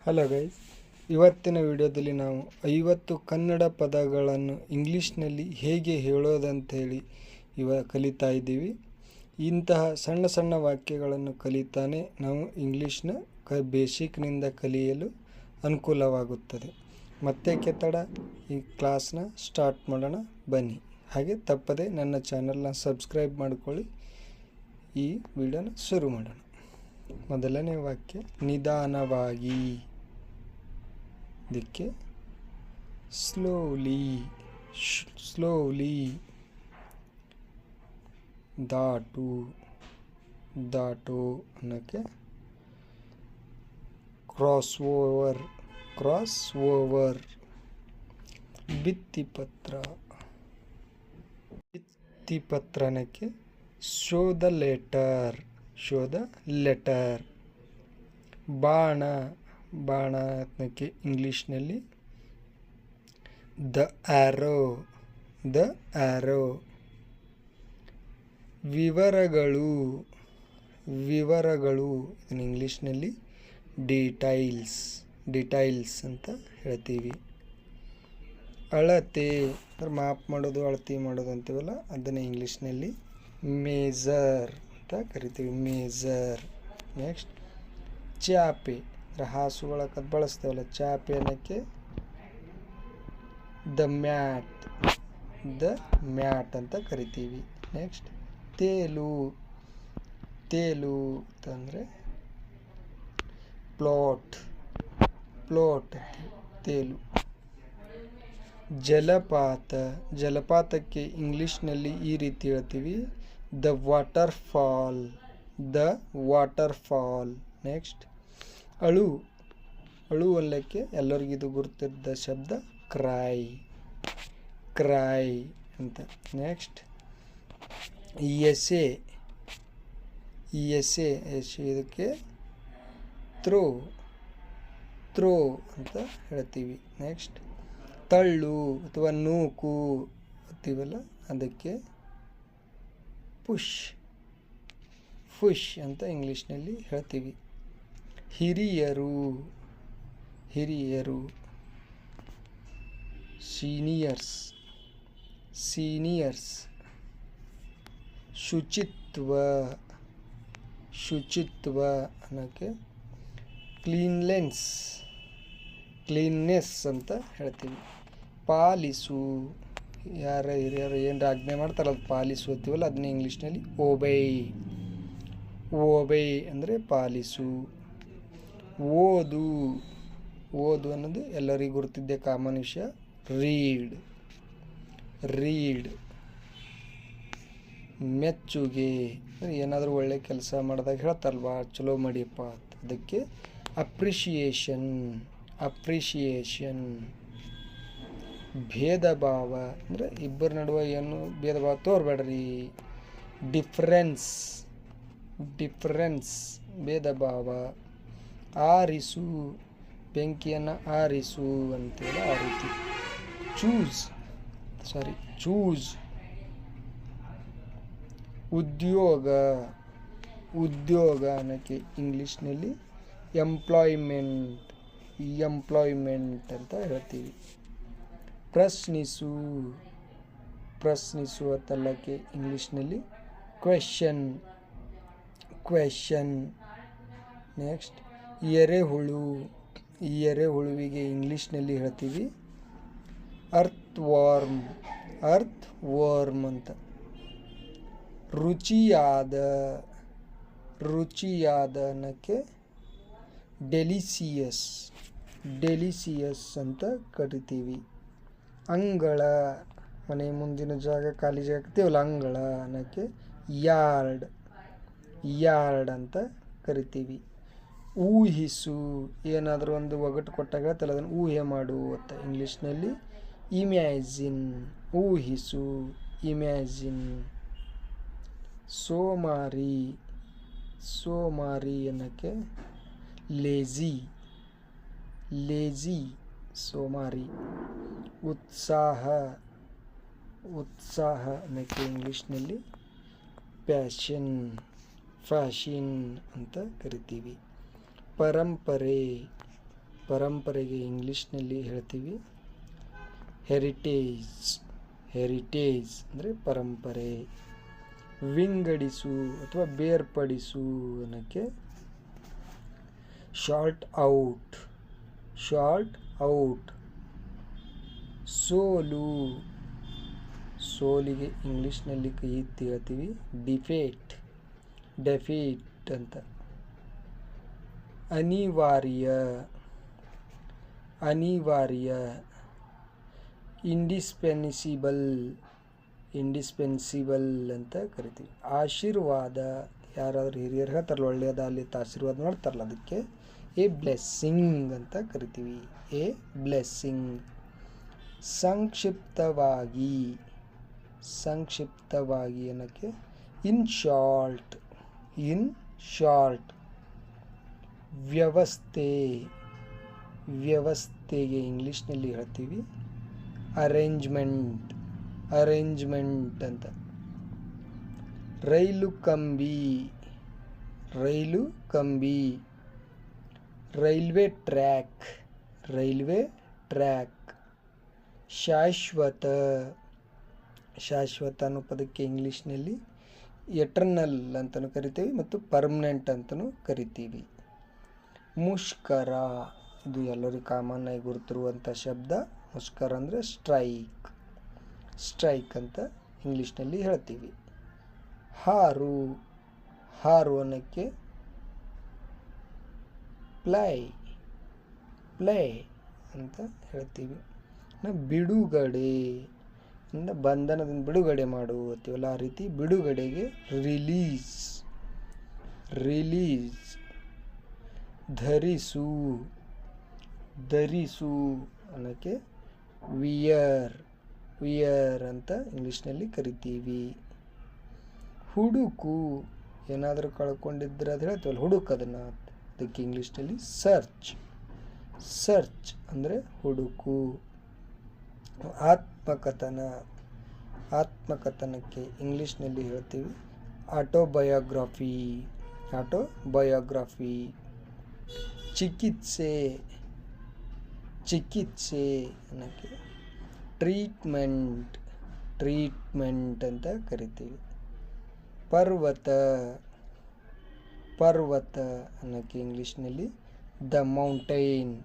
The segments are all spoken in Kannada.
ಹಲೋ ಗೈಸ್, ಇವತ್ತಿನ ವಿಡಿಯೋದಲ್ಲಿ ನಾವು 50 ಕನ್ನಡ ಪದಗಳನ್ನು ಇಂಗ್ಲೀಷ್ನಲ್ಲಿ ಹೇಗೆ ಹೇಳೋದಂಥೇಳಿ ಕಲಿತಾ ಇದ್ದೀವಿ. ಇಂತಹ ಸಣ್ಣ ಸಣ್ಣ ವಾಕ್ಯಗಳನ್ನು ಕಲಿತಾನೆ ನಾವು ಇಂಗ್ಲೀಷ್ನ ಬೇಸಿಕ್ನಿಂದ ಕಲಿಯಲು ಅನುಕೂಲವಾಗುತ್ತದೆ. ಮತ್ತೆ ತಡ ಈ ಕ್ಲಾಸ್ನ ಸ್ಟಾರ್ಟ್ ಮಾಡೋಣ ಬನ್ನಿ. ಹಾಗೆ ತಪ್ಪದೆ ನನ್ನ ಚಾನಲ್ನ ಸಬ್ಸ್ಕ್ರೈಬ್ ಮಾಡಿಕೊಳ್ಳಿ. ಈ ವಿಡಿಯೋನ ಶುರು ಮಾಡೋಣ. ಮೊದಲನೇ ವಾಕ್ಯ ನಿಧಾನವಾಗಿ. ಇದಕ್ಕೆ ಸ್ಲೋಲಿ. ದಾಟು ಅನ್ನೋಕ್ಕೆ ಕ್ರಾಸ್ ಓವರ್. ಭಿತ್ತಿಪತ್ರ ಅನ್ನೋಕ್ಕೆ ಶೋ ದ ಲೆಟರ್. ಬಾಣ ಅನ್ನೋಕ್ಕೆ ಇಂಗ್ಲೀಷ್ನಲ್ಲಿ ದ ಆರೋ. ವಿವರಗಳು ಇದನ್ನು ಇಂಗ್ಲೀಷ್ನಲ್ಲಿ ಡೀಟೈಲ್ಸ್ ಅಂತ ಹೇಳ್ತೀವಿ. ಅಳತೆ ಮಾಪ್ ಮಾಡೋದು, ಅಳತೆ ಮಾಡೋದು ಅಂತೀವಲ್ಲ, ಅದನ್ನು ಇಂಗ್ಲೀಷ್ನಲ್ಲಿ ಮೇಜರ್ ಅಂತ ಕರಿತೀವಿ. ನೆಕ್ಸ್ಟ್ ಚಾಪೆ, ಹಾಸುಗಳಕ್ಕೆ ಅದು ಬಳಸ್ತೇವಲ್ಲ, ಚಾಪೆ ಅನ್ನೋಕ್ಕೆ ದ ಮ್ಯಾಟ್ ಅಂತ ಕರಿತೀವಿ. ನೆಕ್ಸ್ಟ್ ತೇಲು ಅಂತಂದರೆ ಪ್ಲಾಟ್ ತೇಲು. ಜಲಪಾತಕ್ಕೆ ಇಂಗ್ಲೀಷ್ನಲ್ಲಿ ಈ ರೀತಿ ಹೇಳ್ತೀವಿ, ದ ವಾಟರ್ ಫಾಲ್. ನೆಕ್ಸ್ಟ್ ಅಳು ಅಲ್ಲಕ್ಕೆ ಎಲ್ಲರಿಗಿದು ಗುರುತಿದ್ದ ಶಬ್ದ ಕ್ರೈ ಅಂತ. ನೆಕ್ಸ್ಟ್ ಎಸೆ ಇದಕ್ಕೆ ಥ್ರೋ ಅಂತ ಹೇಳ್ತೀವಿ. ನೆಕ್ಸ್ಟ್ ತಳ್ಳು ಅಥವಾ ನೂಕು ಅಂತೀವಲ್ಲ, ಅದಕ್ಕೆ ಪುಷ್ ಅಂತ ಇಂಗ್ಲೀಷ್ನಲ್ಲಿ ಹೇಳ್ತೀವಿ. ಹಿರಿಯರು ಸೀನಿಯರ್ಸ್. ಶುಚಿತ್ವ ಅನ್ನೋಕ್ಕೆ ಕ್ಲೀನ್ನೆಸ್ ಅಂತ ಹೇಳ್ತೀವಿ. ಪಾಲಿಸು, ಹಿರಿಯರು ಏನು ಆಜ್ಞೆ ಮಾಡ್ತಾರಲ್ಲ, ಅದು ಪಾಲಿಸು ಅಂತೀವಲ್ಲ, ಅದನ್ನ ಇಂಗ್ಲೀಷ್ನಲ್ಲಿ ಓಬೈ ಅಂದರೆ ಪಾಲಿಸು. ಓದು ಅನ್ನೋದು ಎಲ್ಲರಿಗೂ ಗುರುತಿದ್ದೆ ಕಾಮನ್ ವಿಷಯ, ರೀಡ್. ಮೆಚ್ಚುಗೆ, ಏನಾದರೂ ಒಳ್ಳೆ ಕೆಲಸ ಮಾಡಿದಾಗ ಹೇಳ್ತಾರಲ್ವ, ಚಲೋ ಮಾಡಿಯಪ್ಪ, ಅದಕ್ಕೆ ಅಪ್ರಿಷಿಯೇಷನ್. ಭೇದ ಭಾವ ಅಂದರೆ ಇಬ್ಬರ ನಡುವೆ ಏನು ಭೇದ ಭಾವ ತೋರಬೇಡ್ರಿ. ಡಿಫ್ರೆನ್ಸ್ ಭೇದ ಭಾವ. ಆರಿಸು, ಬೆಂಕಿಯನ್ನು ಆರಿಸು ಅಂತೇಳಿ ಆ ರೀತಿ. ಚೂಸ್. ಉದ್ಯೋಗ ಅನ್ನೋಕ್ಕೆ ಇಂಗ್ಲೀಷ್ನಲ್ಲಿ ಎಂಪ್ಲಾಯ್ಮೆಂಟ್ ಅಂತ ಹೇಳ್ತೀವಿ. ಪ್ರಶ್ನಿಸು ಅಂತಲ್ಲಕ್ಕೆ ಇಂಗ್ಲೀಷ್ನಲ್ಲಿ ಕ್ವೆಶ್ಚನ್. ನೆಕ್ಸ್ಟ್ ಎರೆಹುಳುವಿಗೆ ಇಂಗ್ಲೀಷ್ನಲ್ಲಿ ಹೇಳ್ತೀವಿ ಅರ್ತ್ ವಾರ್ಮ್ ಅಂತ. ರುಚಿಯಾದ ಅನ್ನೋಕ್ಕೆ ಡೆಲಿಸಿಯಸ್ ಅಂತ ಕರಿತೀವಿ. ಅಂಗಳ, ಮನೆ ಮುಂದಿನ ಜಾಗ, ಖಾಲಿ ಜಾಗ ಇರ್ತೀವಲ್ಲ, ಅಂಗಳ ಅನ್ನೋಕ್ಕೆ ಯಾರ್ಡ್ ಅಂತ ಕರಿತೀವಿ. ಊಹಿಸು, ಏನಾದರೂ ಒಂದು ಒಗಟು ಕೊಟ್ಟಾಗ ಹೇಳ್ತಲ್ಲ, ಅದನ್ನು ಊಹೆ ಮಾಡು ಅಂತ ಇಂಗ್ಲೀಷ್ನಲ್ಲಿ ಇಮ್ಯಾಜಿನ್. ಸೋಮಾರಿ ಅನ್ನೋಕ್ಕೆ ಲೇಜಿ, ಸೋಮಾರಿ. ಉತ್ಸಾಹ ಅನ್ನೋಕ್ಕೆ ಇಂಗ್ಲೀಷ್ನಲ್ಲಿ ಫ್ಯಾಷನ್ ಅಂತ ಕರಿತೀವಿ. ಪರಂಪರೆ ಪರಂಪರೆಗೆ ಇಂಗ್ಲೀಷ್ನಲ್ಲಿ ಹೇಳ್ತೀವಿ ಹೆರಿಟೇಜ್. ಹೆರಿಟೇಜ್ ಅಂದರೆ ಪರಂಪರೆ. ವಿಂಗಡಿಸು ಅಥವಾ ಬೇರ್ಪಡಿಸು ಅನ್ನೋಕ್ಕೆ ಶಾರ್ಟ್ ಔಟ್. Short out. ಸೋಲು. ಸೋಲಿಗೆ ಇಂಗ್ಲೀಷ್ನಲ್ಲಿ ಕೈ ಹೇಳ್ತೀವಿ ಡಿಫೇಟ್. ಡೆಫೀಟ್ ಅಂತ. ಅನಿವಾರ್ಯ. ಅನಿವಾರ್ಯ. ಇಂಡಿಸ್ಪೆನ್ಸಿಬಲ್. ಇಂಡಿಸ್ಪೆನ್ಸಿಬಲ್ ಅಂತ ಕರಿತೀವಿ. ಆಶೀರ್ವಾದ. ಯಾರಾದರೂ ಹಿರಿಯರು ಹೇಳ್ತಾರಲ್ಲ ಒಳ್ಳೆಯದಾಗಲಿ ಆಶೀರ್ವಾದ ಮಾಡ್ತಾರಲ್ಲ ಅದಕ್ಕೆ ಎ ಬ್ಲೆಸ್ಸಿಂಗ್ ಅಂತ ಕರಿತೀವಿ. A blessing. ಸಂಕ್ಷಿಪ್ತವಾಗಿ. ಸಂಕ್ಷಿಪ್ತವಾಗಿ ಅನ್ನೋಕ್ಕೆ ಇನ್ ಶಾರ್ಟ್. In short. ವ್ಯವಸ್ಥೆ. ವ್ಯವಸ್ಥೆಗೆ ಇಂಗ್ಲೀಷ್ನಲ್ಲಿ ಹೇಳ್ತೀವಿ ಅರೇಂಜ್ಮೆಂಟ್. ಅರೇಂಜ್ಮೆಂಟ್ ಅಂತ. ರೈಲು ಕಂಬಿ. ರೈಲು ಕಂಬಿ. Railway track. Railway track. ಶಾಶ್ವತ. ಶಾಶ್ವತ ಅನ್ನೋ ಪದಕ್ಕೆ ಇಂಗ್ಲೀಷ್ನಲ್ಲಿ ಎಟರ್ನಲ್ ಅಂತಲೂ ಕರಿತೀವಿ ಮತ್ತು ಪರ್ಮನೆಂಟ್ ಅಂತಲೂ ಕರಿತೀವಿ. ಮುಷ್ಕರ. ಇದು ಎಲ್ಲರಿಗೂ ಕಾಮನ್ ಆಗಿ ಗುರುತಿರುವಂಥ ಶಬ್ದ. ಮುಷ್ಕರ ಅಂದರೆ ಸ್ಟ್ರೈಕ್. ಸ್ಟ್ರೈಕ್ ಅಂತ ಇಂಗ್ಲೀಷ್ನಲ್ಲಿ ಹೇಳ್ತೀವಿ. ಹಾರು. ಹಾರು ಅನ್ನೋಕ್ಕೆ ಪ್ಲೈ. ಪ್ಲೇ ಅಂತ ಹೇಳ್ತೀವಿ. ಬಿಡುಗಡೆ ಇಂದ ಬಂಧನದಿಂದ ಬಿಡುಗಡೆ ಮಾಡುತ್ತೀವಲ್ಲ ಆ ರೀತಿ ಬಿಡುಗಡೆಗೆ ರಿಲೀಸ್. ರಿಲೀಸ್. ಧರಿಸು. ಧರಿಸು ಅನ್ನೋಕ್ಕೆ ವಿಯರ್. ವಿಯರ್ ಅಂತ ಇಂಗ್ಲೀಷ್ನಲ್ಲಿ ಕರಿತೀವಿ. ಹುಡುಕು. ಏನಾದರೂ ಕಳ್ಕೊಂಡಿದ್ರೆ ಅದು ಹೇಳ್ತೀವಲ್ಲ ಹುಡುಕದನ್ನು ಅದಕ್ಕೆ ಇಂಗ್ಲೀಷ್ನಲ್ಲಿ ಸರ್ಚ್. ಸರ್ಚ್ ಅಂದರೆ ಹುಡುಕು. ಆತ್ಮಕಥನ. ಆತ್ಮಕಥನಕ್ಕೆ ಇಂಗ್ಲೀಷ್ನಲ್ಲಿ ಹೇಳ್ತೀವಿ ಆಟೋಬಯೋಗ್ರಫಿ. ಆಟೋಬಯೋಗ್ರಫಿ. ಚಿಕಿತ್ಸೆ. ಚಿಕಿತ್ಸೆ ಅನ್ನೋಕ್ಕೆ ಟ್ರೀಟ್ಮೆಂಟ್. ಟ್ರೀಟ್ಮೆಂಟ್ ಅಂತ ಕರಿತೀವಿ. ಪರ್ವತ. ಪರ್ವತ ಅನ್ನೋಕ್ಕೆ ಇಂಗ್ಲೀಷ್ನಲ್ಲಿ ದ ಮೌಂಟೈನ್.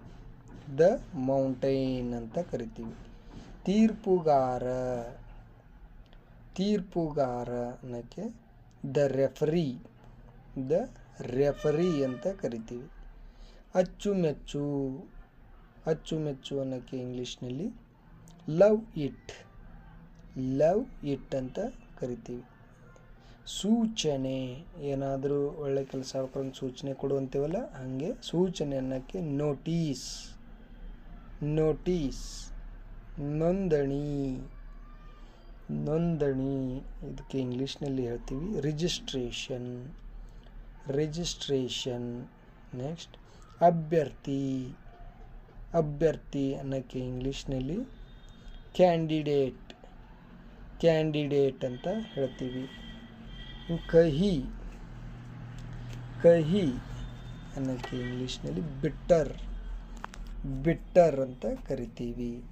ದ ಮೌಂಟೈನ್ ಅಂತ ಕರಿತೀವಿ. ತೀರ್ಪುಗಾರ. ತೀರ್ಪುಗಾರ ಅನ್ನೋಕ್ಕೆ ದ ರೆಫರಿ. ದ ರೆಫರಿ ಅಂತ ಕರಿತೀವಿ. ಅಚ್ಚುಮೆಚ್ಚು. ಅಚ್ಚುಮೆಚ್ಚು ಅನ್ನೋಕ್ಕೆ ಇಂಗ್ಲೀಷ್ನಲ್ಲಿ ಲವ್ ಇಟ್. ಲವ್ ಇಟ್ ಅಂತ ಕರಿತೀವಿ. ಸೂಚನೆ. ಏನಾದರೂ ಒಳ್ಳೆ ಕೆಲಸ ಮಾಡ್ಕೊಂಡು ಸೂಚನೆ ಕೊಡುವಂತೇವಲ್ಲ ಹಾಗೆ ಸೂಚನೆ ಅನ್ನೋಕ್ಕೆ ನೋಟೀಸ್. ನೋಟೀಸ್. ನೋಂದಣಿ. ನೋಂದಣಿ ಇದಕ್ಕೆ ಇಂಗ್ಲೀಷ್ನಲ್ಲಿ ಹೇಳ್ತೀವಿ ರಿಜಿಸ್ಟ್ರೇಷನ್. ರಿಜಿಸ್ಟ್ರೇಷನ್. ನೆಕ್ಸ್ಟ್ ಅಭ್ಯರ್ಥಿ. ಅಭ್ಯರ್ಥಿ ಅನ್ನೋಕ್ಕೆ ಇಂಗ್ಲೀಷ್ನಲ್ಲಿ ಕ್ಯಾಂಡಿಡೇಟ್. ಕ್ಯಾಂಡಿಡೇಟ್ ಅಂತ ಹೇಳ್ತೀವಿ. ಕಹಿ. ಕಹಿ ಅನ್ನೋಕ್ಕೆ ಇಂಗ್ಲೀಷ್ನಲ್ಲಿ ಬಿಟ್ಟರ್. ಬಿಟ್ಟರ್ ಅಂತ ಕರಿತೀವಿ.